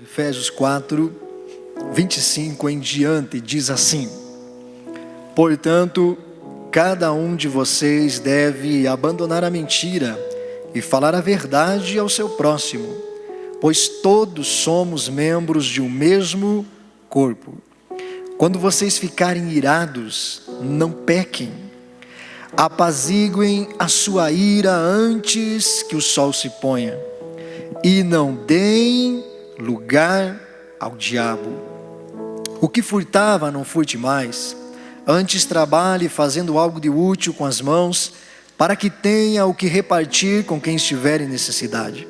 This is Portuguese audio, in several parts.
Efésios 4, 25 em diante, diz assim: portanto, cada um de vocês deve abandonar a mentira e falar a verdade ao seu próximo, pois todos somos membros de um mesmo corpo. Quando vocês ficarem irados, não pequem. Apaziguem a sua ira antes que o sol se ponha, e não deem lugar ao diabo. O que furtava, não furte mais. Antes trabalhe fazendo algo de útil com as mãos, para que tenha o que repartir com quem estiver em necessidade.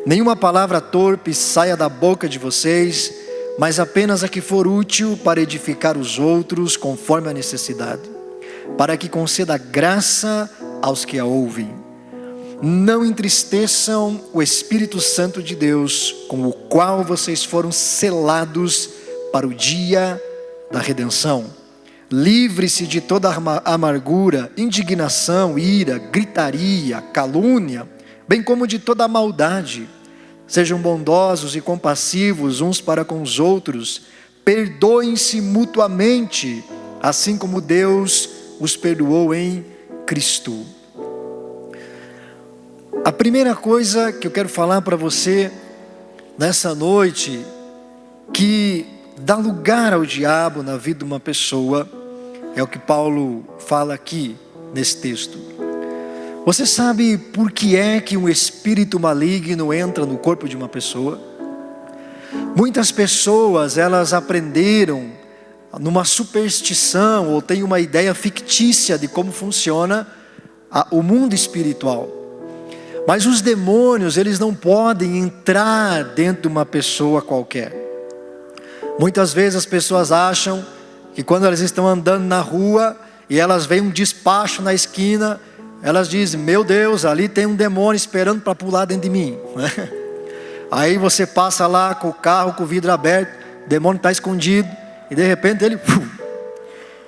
Nenhuma palavra torpe saia da boca de vocês, mas apenas a que for útil para edificar os outros conforme a necessidade, para que conceda graça aos que a ouvem. Não entristeçam o Espírito Santo de Deus, com o qual vocês foram selados para o dia da redenção. Livre-se de toda amargura, indignação, ira, gritaria, calúnia, bem como de toda maldade. Sejam bondosos e compassivos uns para com os outros, perdoem-se mutuamente, assim como Deus os perdoou em Cristo. A primeira coisa que eu quero falar para você nessa noite, que dá lugar ao diabo na vida de uma pessoa, é o que Paulo fala aqui nesse texto. Você sabe por que é que um espírito maligno entra no corpo de uma pessoa? Muitas pessoas, elas aprenderam numa superstição, ou têm uma ideia fictícia de como funciona o mundo espiritual. Mas os demônios, eles não podem entrar dentro de uma pessoa qualquer. Muitas vezes as pessoas acham que quando elas estão andando na rua e elas veem um despacho na esquina, elas dizem: meu Deus, ali tem um demônio esperando para pular dentro de mim. Aí você passa lá com o carro com o vidro aberto, o demônio está escondido, e de repente ele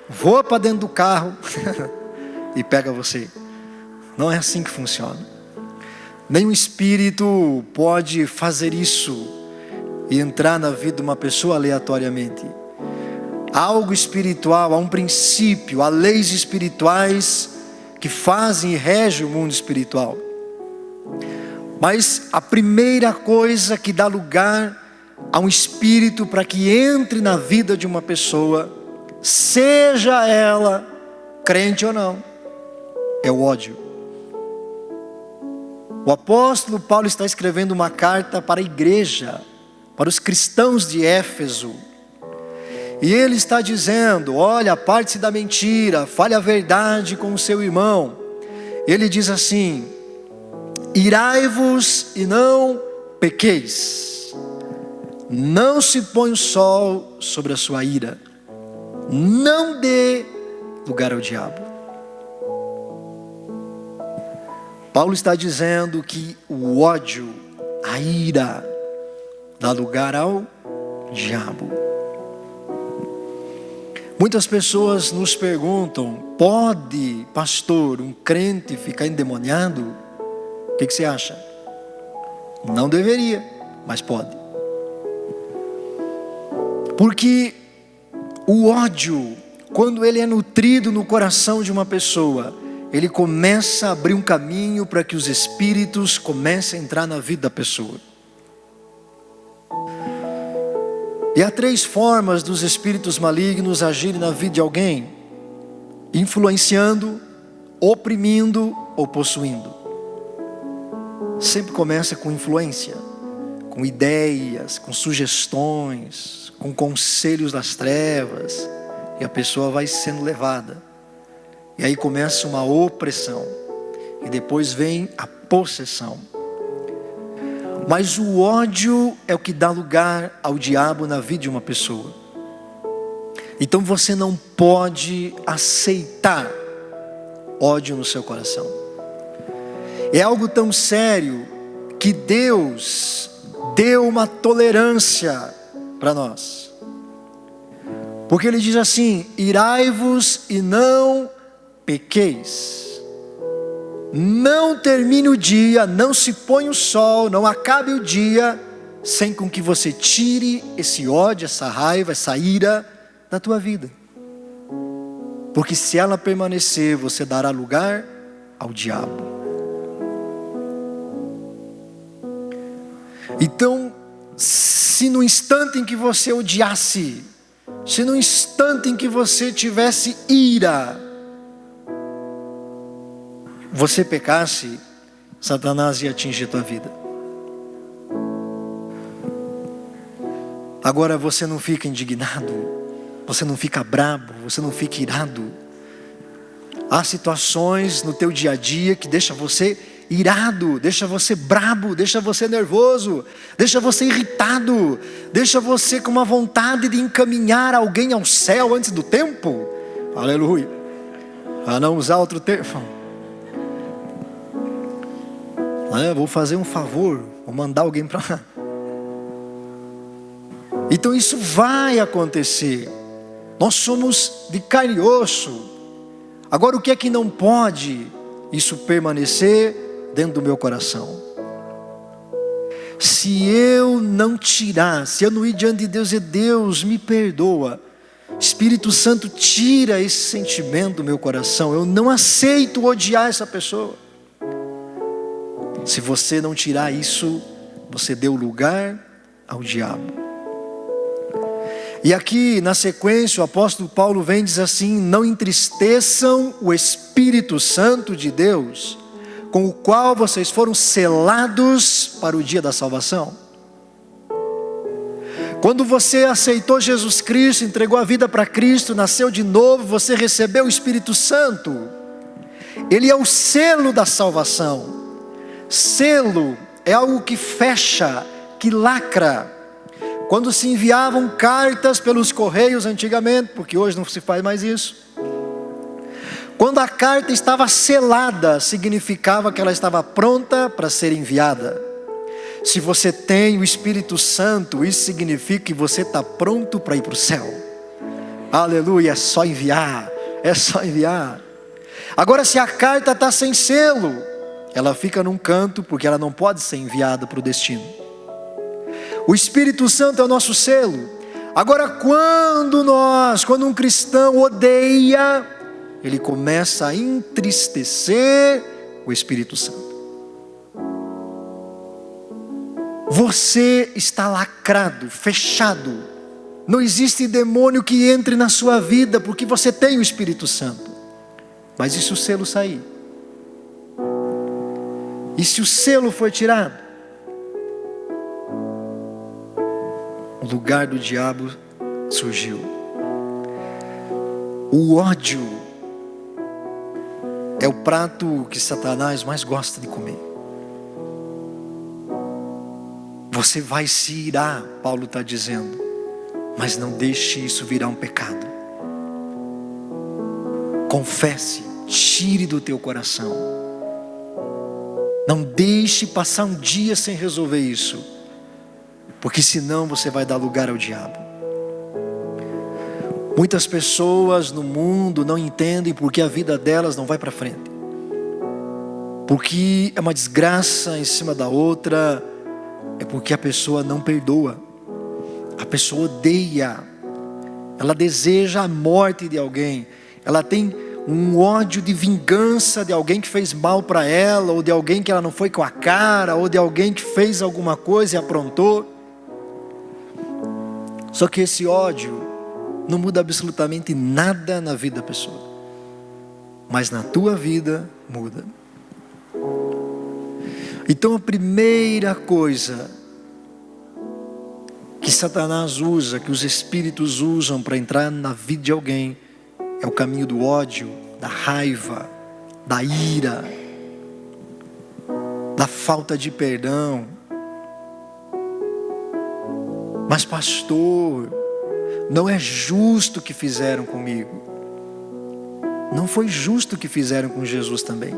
voa para dentro do carro e pega você. Não é assim que funciona. Nenhum espírito pode fazer isso e entrar na vida de uma pessoa aleatoriamente. Há algo espiritual, há um princípio, há leis espirituais que fazem e regem o mundo espiritual. Mas a primeira coisa que dá lugar a um espírito para que entre na vida de uma pessoa, seja ela crente ou não, é o ódio. O apóstolo Paulo está escrevendo uma carta para a igreja, para os cristãos de Éfeso. E ele está dizendo: olha, aparte-se da mentira, fale a verdade com o seu irmão. Ele diz assim: irai-vos e não pequeis. Não se põe o sol sobre a sua ira. Não dê lugar ao diabo. Paulo está dizendo que o ódio, a ira, dá lugar ao diabo. Muitas pessoas nos perguntam: pode, pastor, um crente ficar endemoniado? O que você acha? Não deveria, mas pode. Porque o ódio, quando ele é nutrido no coração de uma pessoa, ele começa a abrir um caminho para que os espíritos comecem a entrar na vida da pessoa. E há 3 formas dos espíritos malignos agirem na vida de alguém: influenciando, oprimindo ou possuindo. Sempre começa com influência, com ideias, com sugestões, com conselhos das trevas, e a pessoa vai sendo levada. E aí começa uma opressão, e depois vem a possessão. Mas o ódio é o que dá lugar ao diabo na vida de uma pessoa. Então você não pode aceitar ódio no seu coração. É algo tão sério que Deus deu uma tolerância para nós. Porque Ele diz assim: irai-vos e não pequeis. Não termine o dia, não se ponha o sol, não acabe o dia sem com que você tire esse ódio, essa raiva, essa ira da tua vida. Porque se ela permanecer, você dará lugar ao diabo. Então, se no instante em que você odiasse, se no instante em que você tivesse ira, você pecasse, Satanás ia atingir tua vida. Agora você não fica indignado, você não fica brabo, você não fica irado. Há situações no teu dia a dia que deixa você irado, deixa você brabo, deixa você nervoso, deixa você irritado, deixa você com uma vontade de encaminhar alguém ao céu antes do tempo. Aleluia. Para não usar outro termo. Vou fazer um favor, vou mandar alguém para lá. Então isso vai acontecer. Nós somos de carne e osso. Agora o que é que não pode isso permanecer dentro do meu coração? Se eu não tirar, se eu não ir diante de Deus e Deus me perdoa, Espírito Santo tira esse sentimento do meu coração. Eu não aceito odiar essa pessoa. Se você não tirar isso, você deu lugar ao diabo. E aqui na sequência o apóstolo Paulo vem e diz assim: não entristeçam o Espírito Santo de Deus, com o qual vocês foram selados para o dia da salvação. Quando você aceitou Jesus Cristo, entregou a vida para Cristo, nasceu de novo, você recebeu o Espírito Santo. Ele é o selo da salvação. Selo é algo que fecha, que lacra. Quando se enviavam cartas pelos correios antigamente, porque hoje não se faz mais isso, quando a carta estava selada, significava que ela estava pronta para ser enviada. Se você tem o Espírito Santo, isso significa que você está pronto para ir para o céu. Aleluia, é só enviar, é só enviar. Agora se a carta está sem selo, ela fica num canto, porque ela não pode ser enviada para o destino. O Espírito Santo é o nosso selo. Agora quando um cristão odeia, ele começa a entristecer o Espírito Santo. Você está lacrado, fechado. Não existe demônio que entre na sua vida, porque você tem o Espírito Santo. Mas e se o selo sair? E se o selo for tirado? O lugar do diabo surgiu. O ódio é o prato que Satanás mais gosta de comer. Você vai se irar, Paulo está dizendo, mas não deixe isso virar um pecado. Confesse, tire do teu coração. Não deixe passar um dia sem resolver isso, porque senão você vai dar lugar ao diabo. Muitas pessoas no mundo não entendem porque a vida delas não vai para frente, porque é uma desgraça em cima da outra. É porque a pessoa não perdoa, a pessoa odeia, ela deseja a morte de alguém, ela tem um ódio de vingança de alguém que fez mal para ela, ou de alguém que ela não foi com a cara, ou de alguém que fez alguma coisa e aprontou. Só que esse ódio não muda absolutamente nada na vida da pessoa, mas na tua vida muda. Então a primeira coisa que Satanás usa, que os espíritos usam para entrar na vida de alguém, é o caminho do ódio, da raiva, da ira, da falta de perdão. Mas pastor, não é justo o que fizeram comigo. Não foi justo o que fizeram com Jesus também.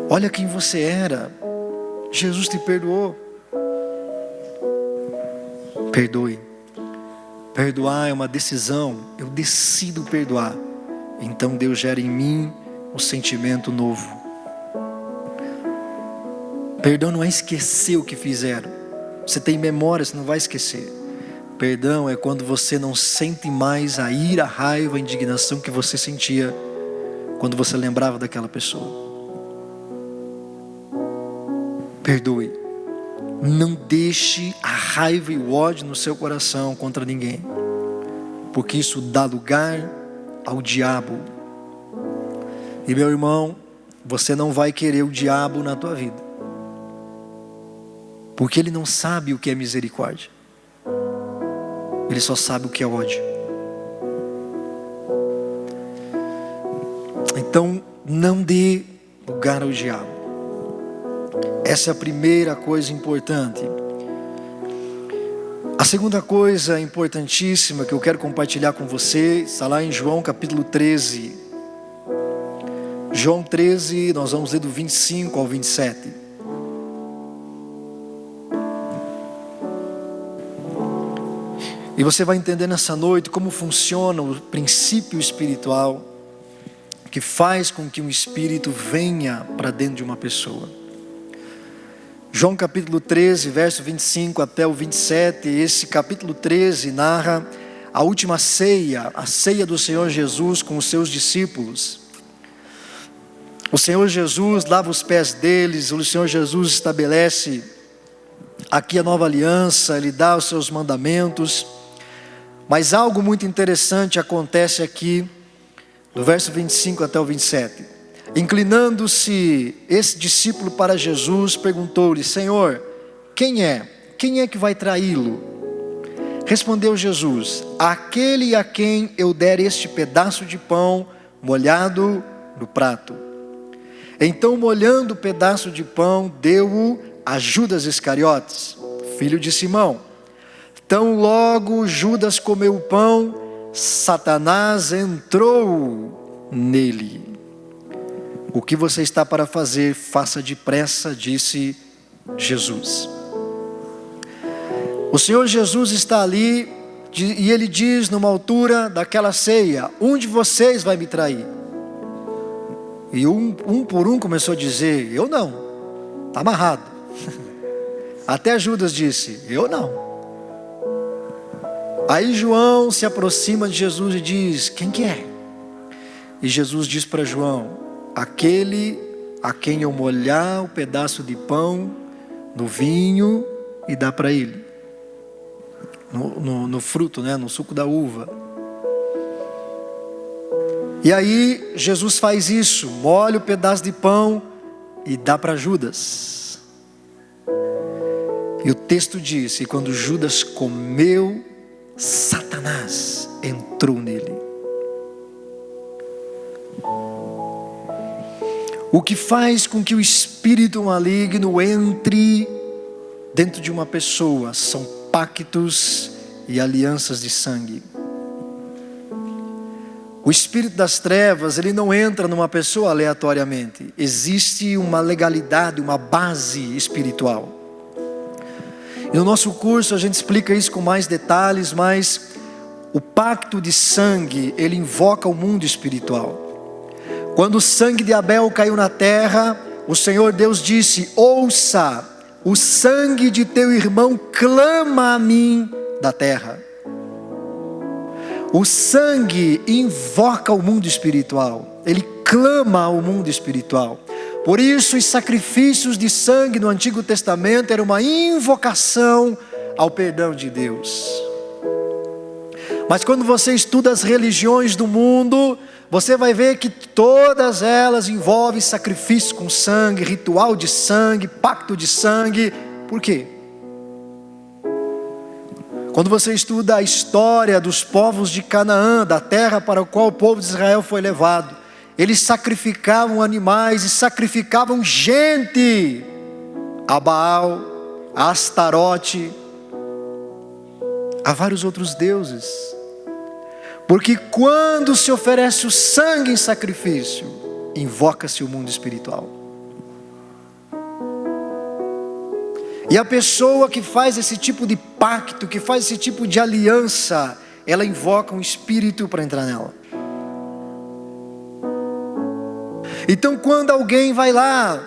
Olha quem você era, Jesus te perdoou. Perdoe. Perdoar é uma decisão, eu decido perdoar. Então Deus gera em mim um sentimento novo. Perdão não é esquecer o que fizeram. Você tem memória, você não vai esquecer. Perdão é quando você não sente mais a ira, a raiva, a indignação que você sentia quando você lembrava daquela pessoa. Perdoe. Não deixe a raiva e o ódio no seu coração contra ninguém, porque isso dá lugar ao diabo. E meu irmão, você não vai querer o diabo na tua vida, porque ele não sabe o que é misericórdia. Ele só sabe o que é ódio. Então, não dê lugar ao diabo. Essa é a primeira coisa importante. A segunda coisa importantíssima que eu quero compartilhar com você está lá em João capítulo 13. João 13, nós vamos ler do 25 ao 27. E você vai entender nessa noite como funciona o princípio espiritual que faz com que um espírito venha para dentro de uma pessoa. João capítulo 13, verso 25 até o 27, esse capítulo 13 narra a última ceia, a ceia do Senhor Jesus com os seus discípulos. O Senhor Jesus lava os pés deles, o Senhor Jesus estabelece aqui a nova aliança, Ele dá os seus mandamentos. Mas algo muito interessante acontece aqui, do verso 25 até o 27. Inclinando-se esse discípulo para Jesus, perguntou-lhe: Senhor, quem é que vai traí-lo? Respondeu Jesus: aquele a quem eu der este pedaço de pão molhado no prato. Então, molhando o pedaço de pão, deu-o a Judas Iscariotes, filho de Simão. Tão logo Judas comeu o pão, Satanás entrou nele. O que você está para fazer, faça depressa, disse Jesus. O Senhor Jesus está ali e Ele diz numa altura daquela ceia: um de vocês vai me trair. E um por um começou a dizer: eu não, está amarrado. Até Judas disse: eu não. Aí João se aproxima de Jesus e diz: quem que é? E Jesus diz para João: aquele a quem eu molhar o pedaço de pão no vinho e dar para ele, no fruto, no suco da uva. E aí Jesus faz isso, molha o pedaço de pão e dá para Judas. E o texto diz: e quando Judas comeu, Satanás entrou nele. O que faz com que o espírito maligno entre dentro de uma pessoa são pactos e alianças de sangue. O espírito das trevas, ele não entra numa pessoa aleatoriamente. Existe uma legalidade, uma base espiritual. E no nosso curso a gente explica isso com mais detalhes, mas o pacto de sangue, ele invoca o mundo espiritual. Quando o sangue de Abel caiu na terra, o Senhor Deus disse: ouça, o sangue de teu irmão clama a mim da terra. O sangue invoca o mundo espiritual, ele clama ao mundo espiritual. Por isso os sacrifícios de sangue no Antigo Testamento eram uma invocação ao perdão de Deus. Mas quando você estuda as religiões do mundo, você vai ver que todas elas envolvem sacrifício com sangue, ritual de sangue, pacto de sangue. Por quê? Quando você estuda a história dos povos de Canaã, da terra para a qual o povo de Israel foi levado, eles sacrificavam animais e sacrificavam gente a Baal, a Astarote, a vários outros deuses. Porque quando se oferece o sangue em sacrifício, invoca-se o mundo espiritual. E a pessoa que faz esse tipo de pacto, que faz esse tipo de aliança, ela invoca um espírito para entrar nela. Então quando alguém vai lá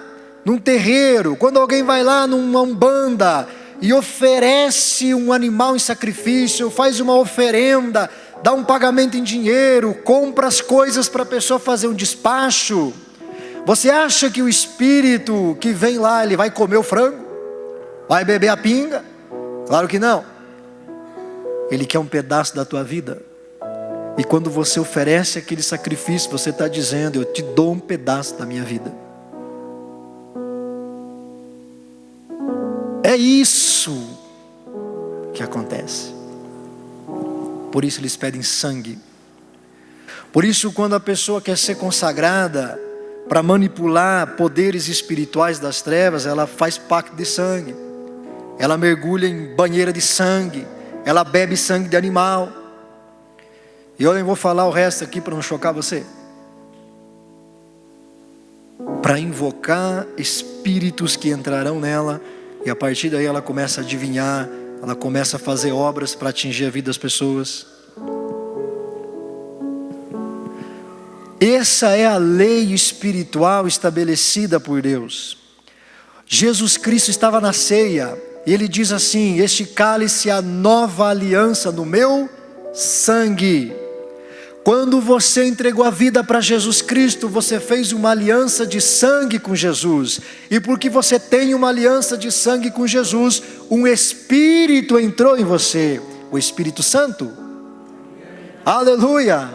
num terreiro, quando alguém vai lá numa umbanda e oferece um animal em sacrifício, faz uma oferenda, dá um pagamento em dinheiro, compra as coisas para a pessoa fazer um despacho, você acha que o espírito que vem lá, ele vai comer o frango? Vai beber a pinga? Claro que não. Ele quer um pedaço da tua vida. E quando você oferece aquele sacrifício, você está dizendo: eu te dou um pedaço da minha vida. É isso que acontece. Por isso eles pedem sangue. Por isso, quando a pessoa quer ser consagrada para manipular poderes espirituais das trevas, ela faz pacto de sangue. Ela mergulha em banheira de sangue. Ela bebe sangue de animal. E eu nem vou falar o resto aqui para não chocar você. Para invocar espíritos que entrarão nela. E a partir daí ela começa a adivinhar. Ela começa a fazer obras para atingir a vida das pessoas. Essa é a lei espiritual estabelecida por Deus. Jesus Cristo estava na ceia. E ele diz assim: este cálice é a nova aliança no meu sangue. Quando você entregou a vida para Jesus Cristo, você fez uma aliança de sangue com Jesus. E porque você tem uma aliança de sangue com Jesus, um Espírito entrou em você, o Espírito Santo. Aleluia!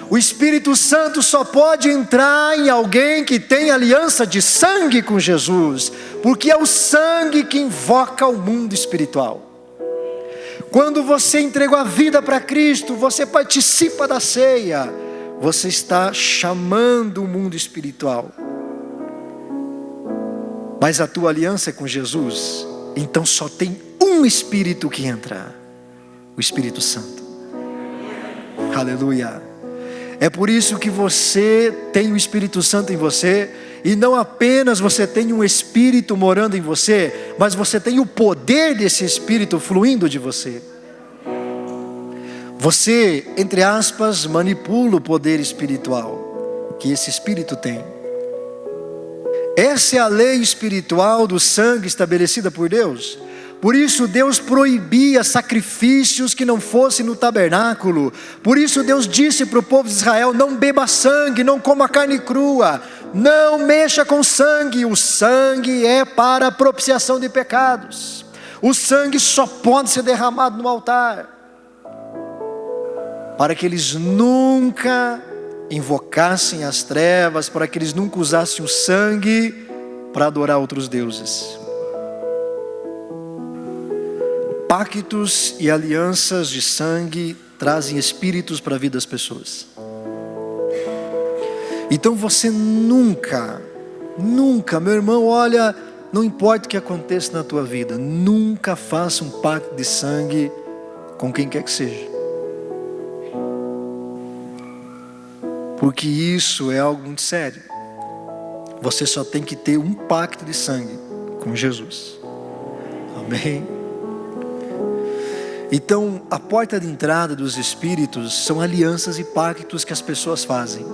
O Espírito Santo só pode entrar em alguém que tem aliança de sangue com Jesus, porque é o sangue que invoca o mundo espiritual. Quando você entregou a vida para Cristo, você participa da ceia, você está chamando o mundo espiritual. Mas a tua aliança é com Jesus, então só tem um Espírito que entra, o Espírito Santo. Aleluia! É por isso que você tem o Espírito Santo em você, e não apenas você tem um Espírito morando em você, mas você tem o poder desse Espírito fluindo de você. Você, entre aspas, manipula o poder espiritual que esse Espírito tem. Essa é a lei espiritual do sangue estabelecida por Deus. Por isso Deus proibia sacrifícios que não fossem no tabernáculo. Por isso Deus disse para o povo de Israel: não beba sangue, não coma carne crua, não mexa com sangue. O sangue é para a propiciação de pecados. O sangue só pode ser derramado no altar, para que eles nunca invocassem as trevas, para que eles nunca usassem o sangue para adorar outros deuses. Pactos e alianças de sangue trazem espíritos para a vida das pessoas. Então você nunca, meu irmão, olha, não importa o que aconteça na tua vida, nunca faça um pacto de sangue com quem quer que seja. Porque isso é algo muito sério. Você só tem que ter um pacto de sangue com Jesus. Amém? Então, a porta de entrada dos Espíritos são alianças e pactos que as pessoas fazem.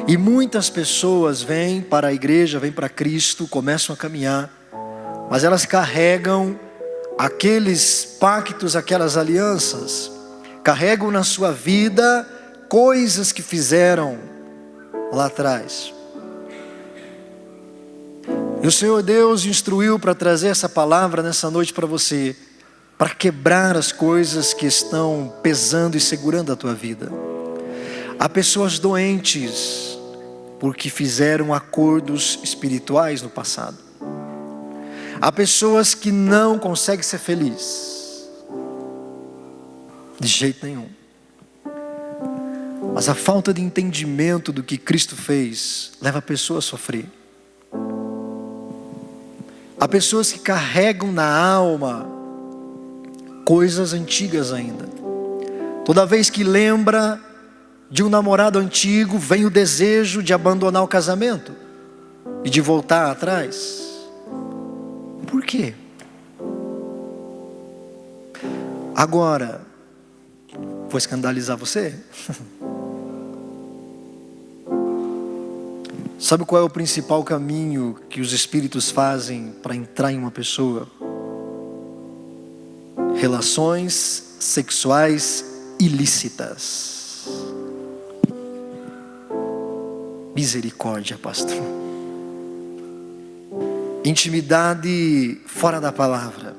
E muitas pessoas vêm para a igreja, vêm para Cristo, começam a caminhar, mas elas carregam aqueles pactos, aquelas alianças, carregam na sua vida coisas que fizeram lá atrás. E o Senhor Deus instruiu para trazer essa palavra nessa noite para você, para quebrar as coisas que estão pesando e segurando a tua vida. Há pessoas doentes porque fizeram acordos espirituais no passado. Há pessoas que não conseguem ser felizes de jeito nenhum. Mas a falta de entendimento do que Cristo fez leva a pessoa a sofrer. Há pessoas que carregam na alma coisas antigas ainda. Toda vez que lembra de um namorado antigo, vem o desejo de abandonar o casamento e de voltar atrás. Por quê? Agora, vou escandalizar você? Sabe qual é o principal caminho que os espíritos fazem para entrar em uma pessoa? Relações sexuais ilícitas. Misericórdia, pastor. Intimidade fora da palavra.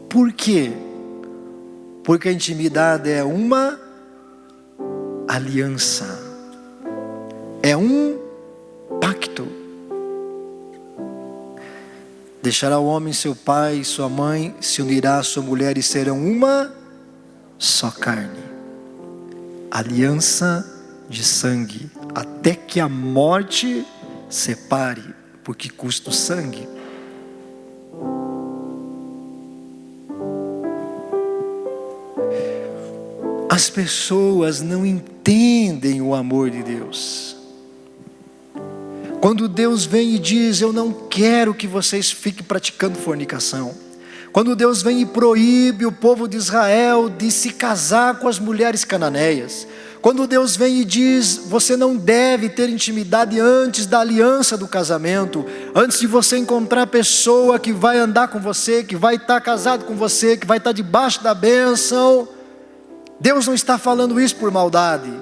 Por quê? Porque a intimidade é uma aliança. É um pacto. Deixará o homem seu pai e sua mãe, se unirá à sua mulher e serão uma só carne. Aliança de sangue, até que a morte separe, porque custa o sangue. As pessoas não entendem o amor de Deus. Quando Deus vem e diz: eu não quero que vocês fiquem praticando fornicação. Quando Deus vem e proíbe o povo de Israel de se casar com as mulheres cananeias. Quando Deus vem e diz: você não deve ter intimidade antes da aliança do casamento, antes de você encontrar a pessoa que vai andar com você, que vai estar casado com você, que vai estar debaixo da bênção. Deus não está falando isso por maldade.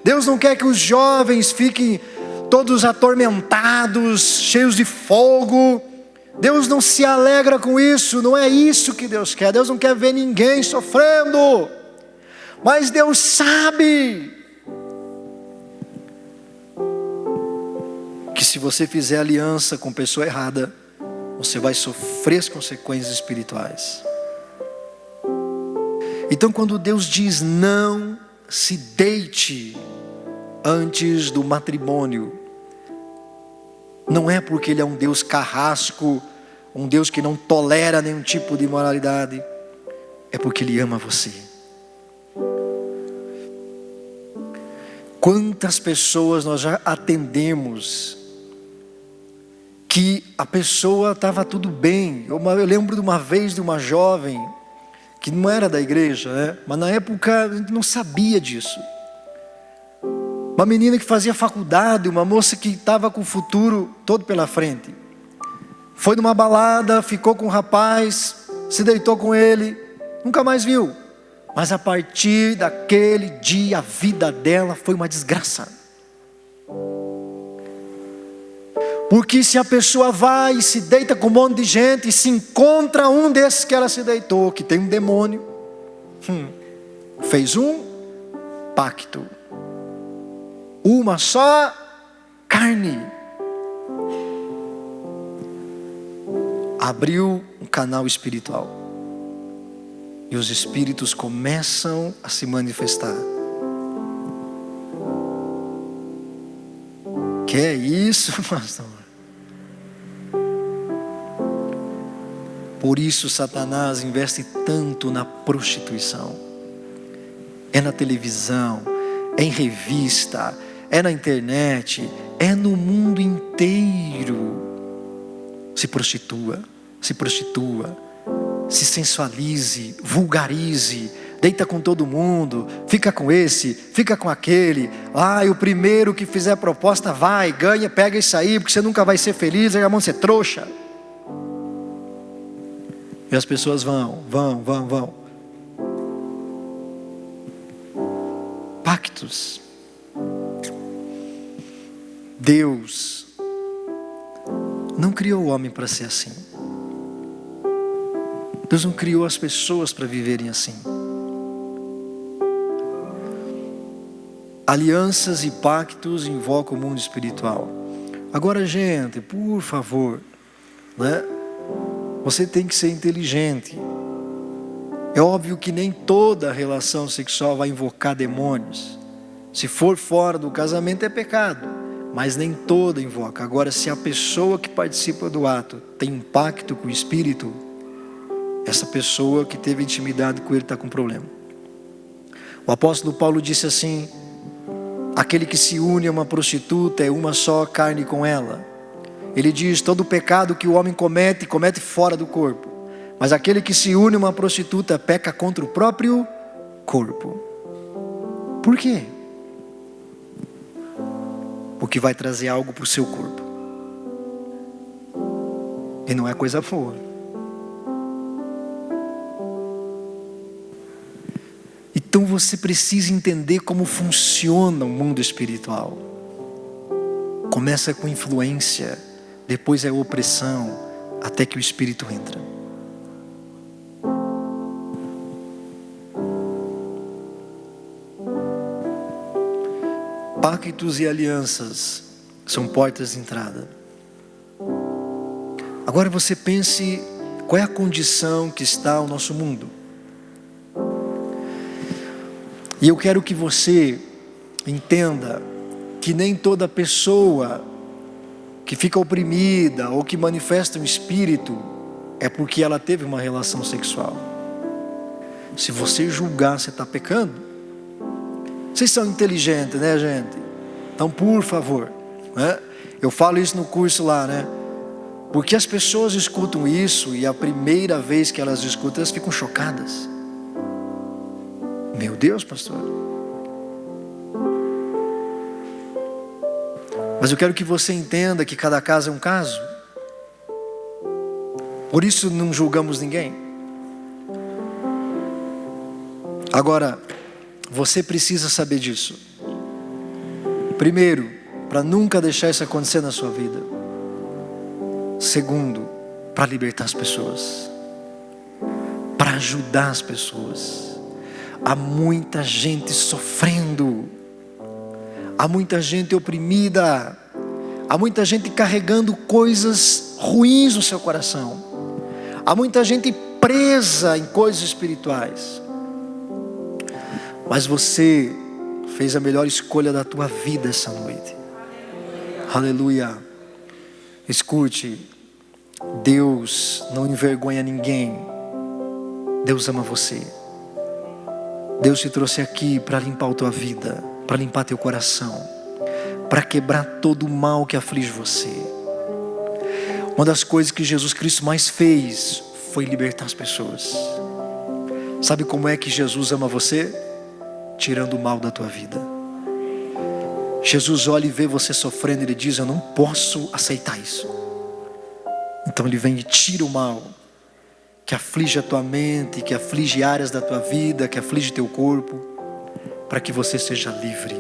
Deus não quer que os jovens fiquem todos atormentados, cheios de fogo. Deus não se alegra com isso, não é isso que Deus quer. Deus não quer ver ninguém sofrendo. Mas Deus sabe que se você fizer aliança com pessoa errada, você vai sofrer as consequências espirituais. Então quando Deus diz: não se deite antes do matrimônio, não é porque Ele é um Deus carrasco, um Deus que não tolera nenhum tipo de imoralidade, é porque Ele ama você. Quantas pessoas nós já atendemos que a pessoa estava tudo bem. Eu lembro de uma vez de uma jovem que não era da igreja, né? Mas na época a gente não sabia disso. Uma menina que fazia faculdade, uma moça que estava com o futuro todo pela frente. Foi numa balada, ficou com um rapaz, se deitou com ele, nunca mais viu. Mas a partir daquele dia a vida dela foi uma desgraça. Porque se a pessoa vai e se deita com um monte de gente e se encontra um desses que ela se deitou, que tem um demônio, fez um pacto, uma só carne, abriu um canal espiritual e os espíritos começam a se manifestar. Que é isso, pastor? Por isso Satanás investe tanto na prostituição. É na televisão, é em revista, é na internet, é no mundo inteiro. Se prostitua, se sensualize, vulgarize, deita com todo mundo, fica com esse, fica com aquele. E o primeiro que fizer a proposta vai, ganha, pega isso aí, porque você nunca vai ser feliz, aí a mão você é trouxa. E as pessoas vão. Pactos. Deus não criou o homem para ser assim. Deus não criou as pessoas para viverem assim. Alianças e pactos invocam o mundo espiritual. Agora, gente, por favor, né? Você tem que ser inteligente. É óbvio que nem toda relação sexual vai invocar demônios. Se for fora do casamento é pecado, mas nem toda invoca. Agora, se a pessoa que participa do ato tem um pacto com o espírito, essa pessoa que teve intimidade com ele está com problema. O apóstolo Paulo disse assim: aquele que se une a uma prostituta é uma só carne com ela. Ele diz: todo pecado que o homem comete fora do corpo. Mas aquele que se une a uma prostituta peca contra o próprio corpo. Por quê? porque vai trazer algo para o seu corpo. E não é coisa boa. Então você precisa entender como funciona o mundo espiritual. Começa com influência, depois é opressão, até que o Espírito entra. Pactos e alianças são portas de entrada. Agora você pense qual é a condição que está o nosso mundo. E eu quero que você entenda que nem toda pessoa que fica oprimida ou que manifesta um espírito é porque ela teve uma relação sexual. Se você julgar, você está pecando. Vocês são inteligentes, né, gente? Então, por favor, né? Eu falo isso no curso lá, né? Porque as pessoas escutam isso e a primeira vez que elas escutam, elas ficam chocadas. Meu Deus, pastor. Mas eu quero que você entenda que cada caso é um caso. Por isso não julgamos ninguém. Agora, você precisa saber disso. Primeiro, para nunca deixar isso acontecer na sua vida. Segundo, para libertar as pessoas, para ajudar as pessoas. Há muita gente sofrendo, há muita gente oprimida, há muita gente carregando coisas ruins no seu coração, há muita gente presa em coisas espirituais. Mas você fez a melhor escolha da tua vida essa noite. Aleluia. Escute, Deus não envergonha ninguém. Deus ama você. Deus te trouxe aqui para limpar a tua vida, para limpar teu coração, para quebrar todo o mal que aflige você. Uma das coisas que Jesus Cristo mais fez foi libertar as pessoas. Sabe como é que Jesus ama você? Tirando o mal da tua vida. Jesus olha e vê você sofrendo, Ele diz: eu não posso aceitar isso. Então Ele vem e tira o mal que aflige a tua mente, que aflige áreas da tua vida, que aflige teu corpo, para que você seja livre.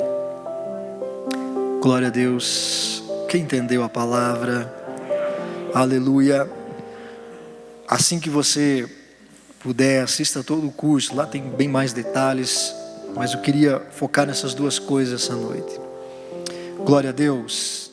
Glória a Deus. Quem entendeu a palavra? Aleluia. Assim que você puder, assista todo o curso, lá tem bem mais detalhes, mas eu queria focar nessas duas coisas essa noite. Glória a Deus.